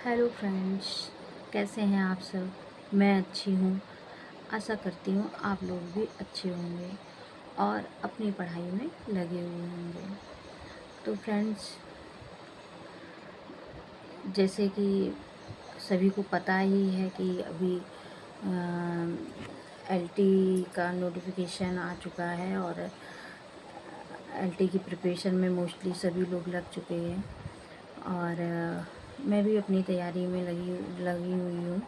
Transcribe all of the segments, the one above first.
Hello friends, कैसे हैं आप सब। मैं अच्छी हूँ। आशा करती हूँ आप लोग भी अच्छे होंगे और अपनी पढ़ाई में लगे हुए होंगे। तो फ्रेंड्स, जैसे कि सभी को पता ही है कि अभी एलटी का नोटिफिकेशन आ चुका है और एलटी की प्रिपरेशन में मोस्टली सभी लोग लग चुके हैं। और मैं भी अपनी तैयारी में लगी हुई हूँ।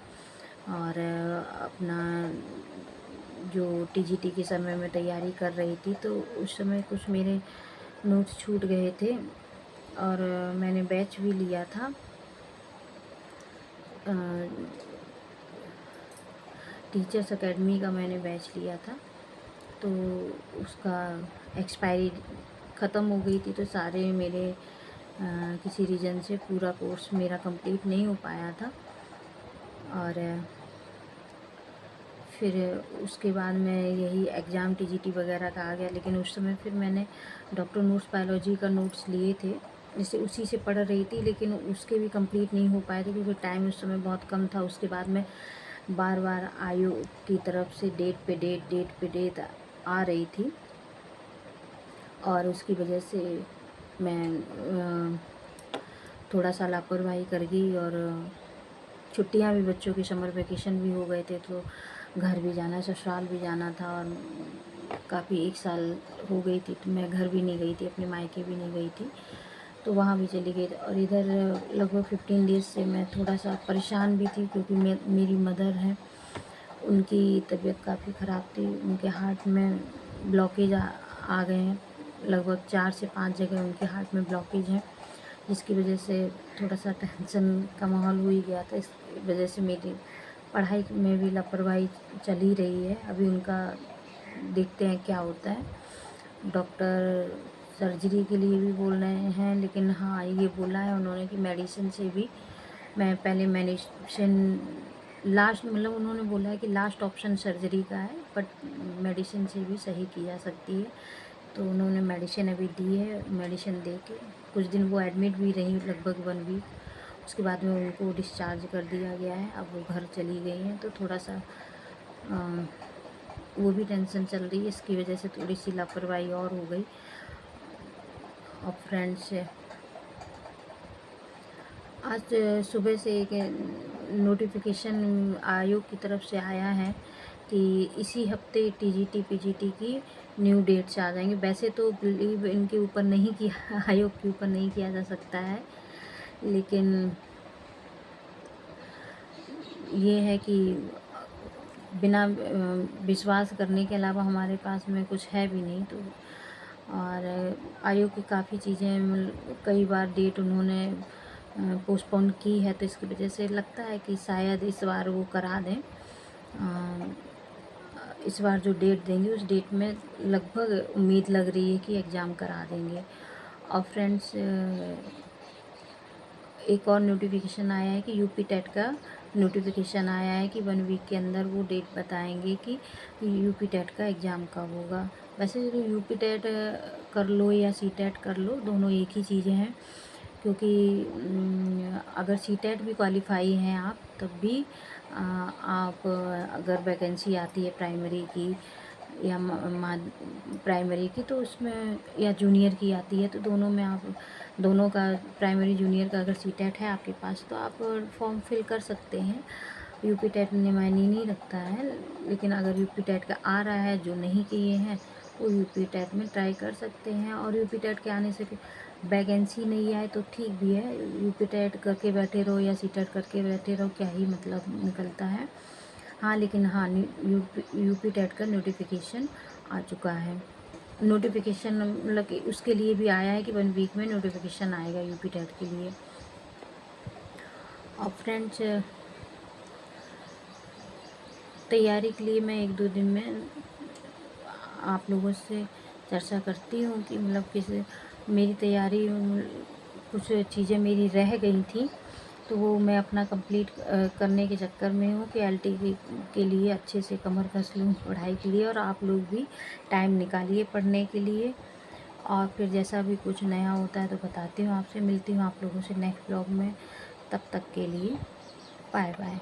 और अपना जो टीजीटी के समय में तैयारी कर रही थी, तो उस समय कुछ मेरे नोट्स छूट गए थे और मैंने बैच भी लिया था। टीचर्स एकेडमी का मैंने बैच लिया था, तो उसका एक्सपायरी ख़त्म हो गई थी, तो सारे मेरे किसी रीज़न से पूरा कोर्स मेरा कंप्लीट नहीं हो पाया था। और फिर उसके बाद मैं यही एग्ज़ाम टीजीटी वगैरह का आ गया, लेकिन उस समय फिर मैंने डॉक्टर नूर्स बायोलॉजी का नोट्स लिए थे, जैसे उसी से पढ़ रही थी, लेकिन उसके भी कंप्लीट नहीं हो पाए थे क्योंकि टाइम उस समय बहुत कम था। उसके बाद मैं बार बार आयोग की तरफ से डेट पे डेट आ रही थी और उसकी वजह से मैं थोड़ा सा लापरवाही कर गई और छुट्टियां भी, बच्चों के समर वेकेशन भी हो गए थे, तो घर भी जाना, ससुराल भी जाना था और काफ़ी 1 साल हो गई थी, तो मैं घर भी नहीं गई थी, अपने मायके भी नहीं गई थी, तो वहाँ भी चली गई। और इधर लगभग 15 डेज़ से मैं थोड़ा सा परेशान भी थी क्योंकि मेरी मदर हैं, उनकी तबीयत काफ़ी ख़राब थी। उनके हार्ट में ब्लॉकेज आ गए हैं। लगभग 4 से 5 जगह उनके हार्ट में ब्लॉकेज हैं, जिसकी वजह से थोड़ा सा टेंशन का माहौल हो ही गया था। इस वजह से मेरी पढ़ाई में भी लापरवाही चल ही रही है। अभी उनका देखते हैं क्या होता है। डॉक्टर सर्जरी के लिए भी बोल रहे हैं, लेकिन हाँ, ये बोला है उन्होंने कि मेडिसिन से भी, मैं पहले मेडिसिन लास्ट, मतलब उन्होंने बोला है कि लास्ट ऑप्शन सर्जरी का है, बट मेडिसिन से भी सही की जा सकती है। तो उन्होंने मेडिसिन अभी दी है, मेडिसिन दे के कुछ दिन वो एडमिट भी रही, लगभग 1 वीक। उसके बाद में उनको डिस्चार्ज कर दिया गया है। अब वो घर चली गई हैं, तो थोड़ा सा वो भी टेंशन चल रही है। इसकी वजह से थोड़ी सी लापरवाही और हो गई। और फ्रेंड्स, आज सुबह से एक नोटिफिकेशन आयोग की तरफ से आया है कि इसी हफ्ते टीजीटी पीजीटी की न्यू डेट्स आ जाएंगे। वैसे तो बिलीव इनके ऊपर नहीं किया, आयोग के ऊपर नहीं किया जा सकता है, लेकिन ये है कि बिना विश्वास करने के अलावा हमारे पास में कुछ है भी नहीं। तो और आयोग की काफ़ी चीज़ें, कई बार डेट उन्होंने पोस्टपोन की है, तो इसकी वजह से लगता है कि शायद इस बार वो करा दें। इस बार जो डेट देंगे उस डेट में लगभग उम्मीद लग रही है कि एग्ज़ाम करा देंगे। और फ्रेंड्स, एक और नोटिफिकेशन आया है कि यूपी टेट का नोटिफिकेशन आया है कि 1 वीक के अंदर वो डेट बताएंगे कि यूपी टेट का एग्ज़ाम कब होगा। वैसे तो यूपी टेट कर लो या सी टेट कर लो, दोनों एक ही चीज़ें हैं, क्योंकि अगर सी टेट भी क्वालिफाई हैं आप, तब भी आप अगर वैकेंसी आती है प्राइमरी की या प्राइमरी की, तो उसमें या जूनियर की आती है, तो दोनों में आप, दोनों का, प्राइमरी जूनियर का अगर सी टेट है आपके पास, तो आप फॉर्म फिल कर सकते हैं। यूपी टेट ने मायने नहीं रखता है, लेकिन अगर यूपी टेट का आ रहा है, जो नहीं किए हैं वो यूपी टेट में ट्राई कर सकते हैं। और यूपी टेट के आने से वैकेंसी नहीं आए तो ठीक भी है, यूपी टेट करके बैठे रहो या सी टेट करके बैठे रहो, क्या ही मतलब निकलता है। हाँ, लेकिन हाँ, यूपी टेट का नोटिफिकेशन आ चुका है। नोटिफिकेशन मतलब कि उसके लिए भी आया है कि 1 वीक में नोटिफिकेशन आएगा यूपी टेट के लिए। और फ्रेंड्स, तैयारी के लिए मैं 1-2 दिन में आप लोगों से चर्चा करती हूँ कि मतलब किस मेरी तैयारी, कुछ चीज़ें मेरी रह गई थी, तो वो मैं अपना कंप्लीट करने के चक्कर में हूँ कि एलटी के लिए अच्छे से कमर कस लूँ पढ़ाई के लिए। और आप लोग भी टाइम निकालिए पढ़ने के लिए। और फिर जैसा भी कुछ नया होता है तो बताती हूँ आपसे। मिलती हूँ आप लोगों से नेक्स्ट ब्लॉग में। तब तक के लिए बाय बाय।